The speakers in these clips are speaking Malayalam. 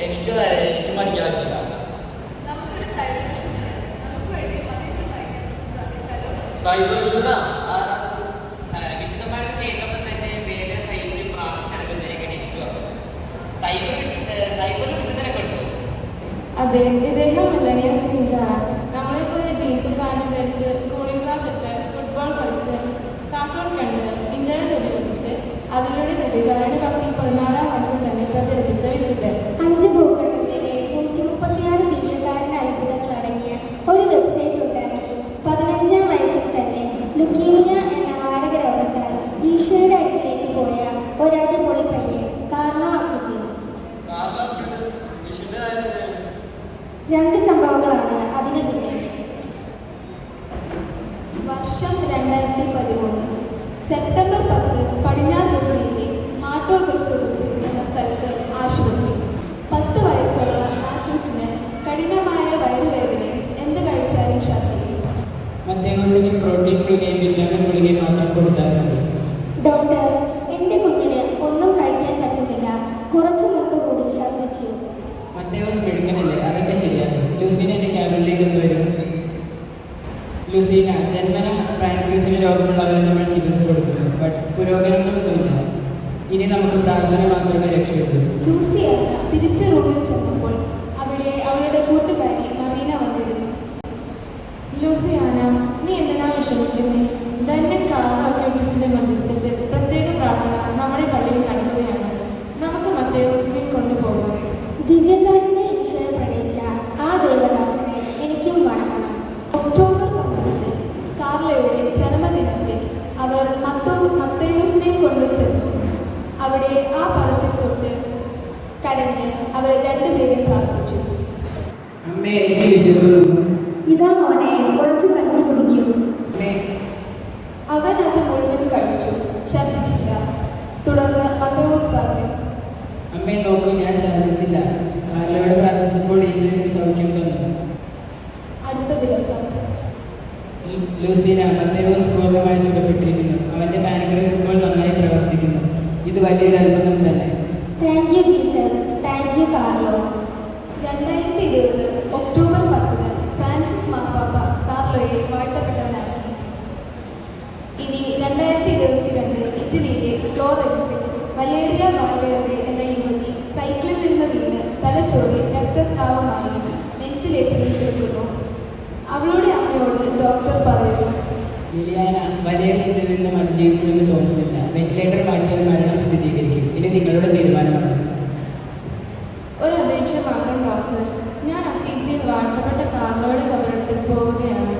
എനിക്ക് പഠിക്കാൻ പറ്റില്ല. സൈബർ വിശുദ്ധന്മാർക്ക് കേൾക്കുമ്പോൾ തന്നെ വേദന സഹിച്ച് പ്രാർത്ഥിച്ചെടുക്കുന്നതിനെ സൈബറിൽ വിശുദ്ധനെ കണ്ടു. അതെ, ഇതെല്ലാം മില്ലനിയം സീൻസാണ്. നമ്മളെപ്പോലെ ജീൻസും പാൻറ്റും ധരിച്ച് കൂളിംഗ് ഗ്ലാസ് ഇട്ട് ഫുട്ബോൾ കളിച്ച് കാർട്ടൂൺ കണ്ട് ഇന്റർനെറ്റ് ഉപയോഗിച്ച് അതിലൂടെ തെളിവാരുടെ ഭക്തി 14-ാം വർഷം തന്നെ പ്രചരിപ്പിച്ച വിശുദ്ധൻ. 5 ഭൂഖണ്ഡങ്ങളിലെ 136 ദിവ്യകാരണ അത്ഭുതങ്ങൾ അടങ്ങിയ ഒരു വെബ്സൈറ്റ് ഉണ്ടാക്കി 15-ാം വയസ്സിൽ തന്നെ ലുക്കീമിയ എന്ന മാരക രോഗത്താൽ ഈശോയുടെ അടുക്കിലേക്ക് പോയ ഒരടിപൊളി പയ്യൻ കാർലോ അക്വിറ്റീസ്. 2 സംഭവങ്ങളാണ് അതിന് പിന്നിൽ. വർഷം 2013 സെപ്റ്റംബർ 10 പടിഞ്ഞാറ് ഇറ്റലിയിലെ മാട്ടോ ഗ്രസോസ് എന്ന സ്ഥലത്ത് ആശുപത്രി. 10 വയസ്സുള്ള മാത്യൂസിന് കഠിനമായ വയറുവേദനയും എന്ത് കഴിച്ചാലും ഛർദ്ദിക്കും. മത്തേവൂസിന് പ്രോട്ടീൻ ഗുളികയും വിറ്റാമിൻ ഗുളികയും മാത്രം കൊടുത്താൽ മതി. ഡോക്ടർ, എൻ്റെ കുഞ്ഞിന് ഒന്നും കഴിക്കാൻ പറ്റുന്നില്ല, കുറച്ച് മുമ്പ് കൂടി ഛർദ്ദിച്ചു. മത്തേവൂസ് മെഡിക്കനല്ലേ, അതൊക്കെ ശരിയാണ്. ലൂസീന എൻ്റെ ക്യാബിനിലേക്ക് ഒന്ന് വരും. ലൂസീന, ജന്മന പാൻക്രീസിന് രോഗമുള്ളവരെ നമ്മൾ ചികിത്സ കൊടുക്കുന്നു. ബട്ട് പുരോഗമനമൊന്നുമില്ല. ഇനി നമുക്ക് പ്രാർത്ഥന മാത്രമേ രക്ഷയുള്ളൂ. ലൂസിയാന തിരിച്ച് റൂമിൽ ചെന്നപ്പോൾ അവിടെ അവളുടെ കൂട്ടുകാരി മറീന വന്നിരുന്നു. ലൂസിയാന, നീ എന്തിനാ വിഷമിക്കുന്നേ? ധന്യൻ കാർലോ അക്വിറ്റീസിന്റെ മധ്യസ്ഥത്തിൽ പ്രത്യേക പ്രാർത്ഥന നമ്മുടെ പള്ളിയിൽ നടക്കുകയാണ്. നമുക്ക് മത്തേവൂസിനെ കൊണ്ടുപോകാം. ദിവ്യകാരുണ്യ ഈശോയെ പ്രണയിച്ച ആ ദേവദാസനെ എനിക്കും വണങ്ങണം. ഒക്ടോബർ 12 കാർലയുടെ ജന്മദിനത്തിൽ അവർ മത്തേവൂസിനെ കൊണ്ടുചെന്നു. അവിടെ ആ പദത്തിൽ തൊട്ട് കരഞ്ഞ് അവർ രണ്ടുപേരും പ്രാർത്ഥിച്ചു. അമ്മേ, എനിക്ക് വിശക്കുന്നു. ഇതാ മോനെ, കുറച്ച് കഞ്ഞി കുടിക്കൂ. അവൻ അത് മുഴുവൻ കഴിച്ചു, ഛർദ്ദിച്ചില്ല. തുടർന്ന് മത്തേവൂസ് പറഞ്ഞു, അമ്മേ നോക്കൂ, ഞാൻ ഛർദ്ദിച്ചില്ല. കാർലോയോട് പ്രാർത്ഥിച്ചപ്പോൾ ഈശോയ്ക്ക് സൗഖ്യം തന്നു. അടുത്ത ദിവസം ലൂസീന, മത്തേവൂസ് പൂർണ്ണമായി സുഖപ്പെട്ടിരിക്കുന്നു. അവൻ്റെ പാൻക്രീസ് ഇപ്പോൾ നന്നായി പ്രവർത്തിക്കുന്നു. ഇത് വലിയൊരു അത്ഭുതം തന്നെ. Thank you Jesus, thank you Carlo. 2020 October 10 Francis മാർപ്പാപ്പ കാർലോയെ വാഴ്ത്തപ്പെട്ടവനാക്കി. ഇനി 2022 ഇറ്റലിയിലെ ഫ്ലോറൻസിൽ വലേറിയ വാൽവേർഡെ എന്ന യുവതി സൈക്കിളിൽ നിന്ന് വീണ് തലച്ചോറിൽ രക്തസ്രാവമായി വെന്റിലേറ്ററിൽ കിടക്കുന്നു. അവളുടെ അമ്മയോട് ഡോക്ടർ പറയുന്നു, ലിലിയാന, വലിയ രീതിയിൽ നിന്നും അതിജീവിക്കുമെന്ന് തോന്നുന്നില്ല. വെന്റിലേറ്റർ മാറ്റിയാൽ മരണം സ്ഥിരീകരിക്കും. ഇനി നിങ്ങളുടെ തീരുമാനമാണ്. ഒരു അപേക്ഷ മാത്രം ഡോക്ടർ. ഞാൻ അസീസിയിൽ വാഴ്ത്തപ്പെട്ട കാർലോയുടെ കബറിടത്തിൽ പോവുകയാണ്.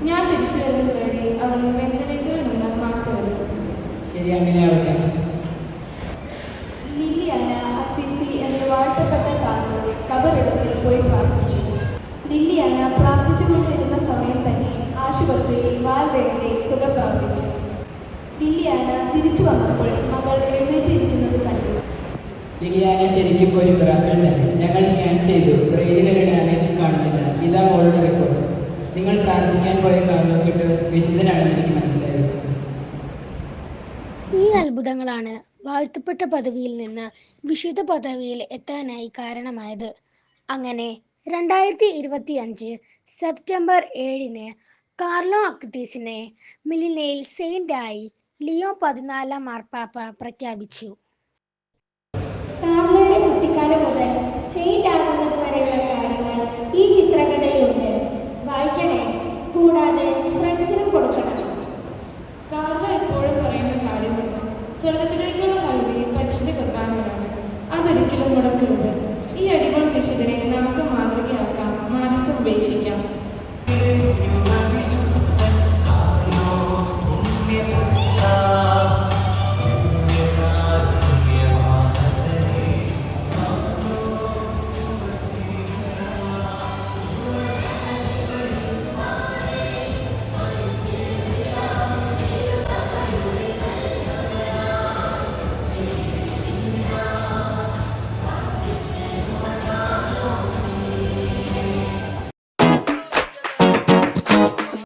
ഞാൻ തിരിച്ചു വരുന്നത് വരെ അവളെ വെന്റിലേറ്ററിൽ നിന്ന് മാറ്റരുത്. ശരി, അങ്ങനെയാവട്ടെ. ലില്ലിയാന അസീസി എന്ന വാഴ്ത്തപ്പെട്ട കാർലോയുടെ കബറിടത്തിൽ പോയി പ്രാർത്ഥിച്ചു. ലില്ലിയാന പ്രാർത്ഥിച്ചുകൊണ്ടിരുന്ന സമയം തന്നെ ആശുപത്രിയിൽ വാൽവേർഡെ സുഖം പ്രാപിച്ചു. ലില്ലിയാന തിരിച്ചു വന്നപ്പോൾ മകൾ എഴുന്നേറ്റിരിക്കുന്നത് കണ്ടു. ലിലിയാന ശരിക്കും ഒരു മിറാക്കിൾ തന്നെ. ഞങ്ങൾ സ്കാൻ ചെയ്തു, ബ്രെയിനിൽ ഒരു ഡാമേജും കാണുന്നില്ല. ഇതാ മോളുടെ റിപ്പോർട്ട്. നിങ്ങൾ പ്രാർത്ഥിക്കാൻ പോയ കാർലോ അക്വിറ്റീസ് വിശുദ്ധനാണെന്ന് എനിക്ക് മനസ്സിലായത്. ഈ അത്ഭുതങ്ങളാണ് വാഴ്ത്തപ്പെട്ട പദവിയിൽ നിന്ന് വിശുദ്ധ പദവിയിൽ എത്താനായി കാരണമായത്. അങ്ങനെ 2025 സെപ്റ്റംബർ 7 കാർലോ അക്വിറ്റീസിനെ മിലിനയിൽ സെയിൻ്റായി ലിയോ 14 മാർപ്പാപ്പ പ്രഖ്യാപിച്ചു. കാർലോയുടെ കുട്ടിക്കാലം മുതൽ സെയിൻ്റ് ആകുന്നത് വരെയുള്ള കാര്യങ്ങൾ ഈ ചിത്രകഥയിലുണ്ട്. വായിക്കണേ, കൂടാതെ ഫ്രണ്ട്സിനും കൊടുക്കണം. കാർലോ എപ്പോഴും പറയുന്ന കാര്യമുണ്ട്, സ്വർഗത്തിലേക്കുള്ള ഹൈവേ പരിശുദ്ധ കുർബാനയാണ്. അതൊരിക്കലും മുടക്കരുത്. ഈ അടിപൊളി വിശുദ്ധനെ നമുക്ക് മാതൃകയാക്കാം, മാനസം ഉപേക്ഷിക്കാം.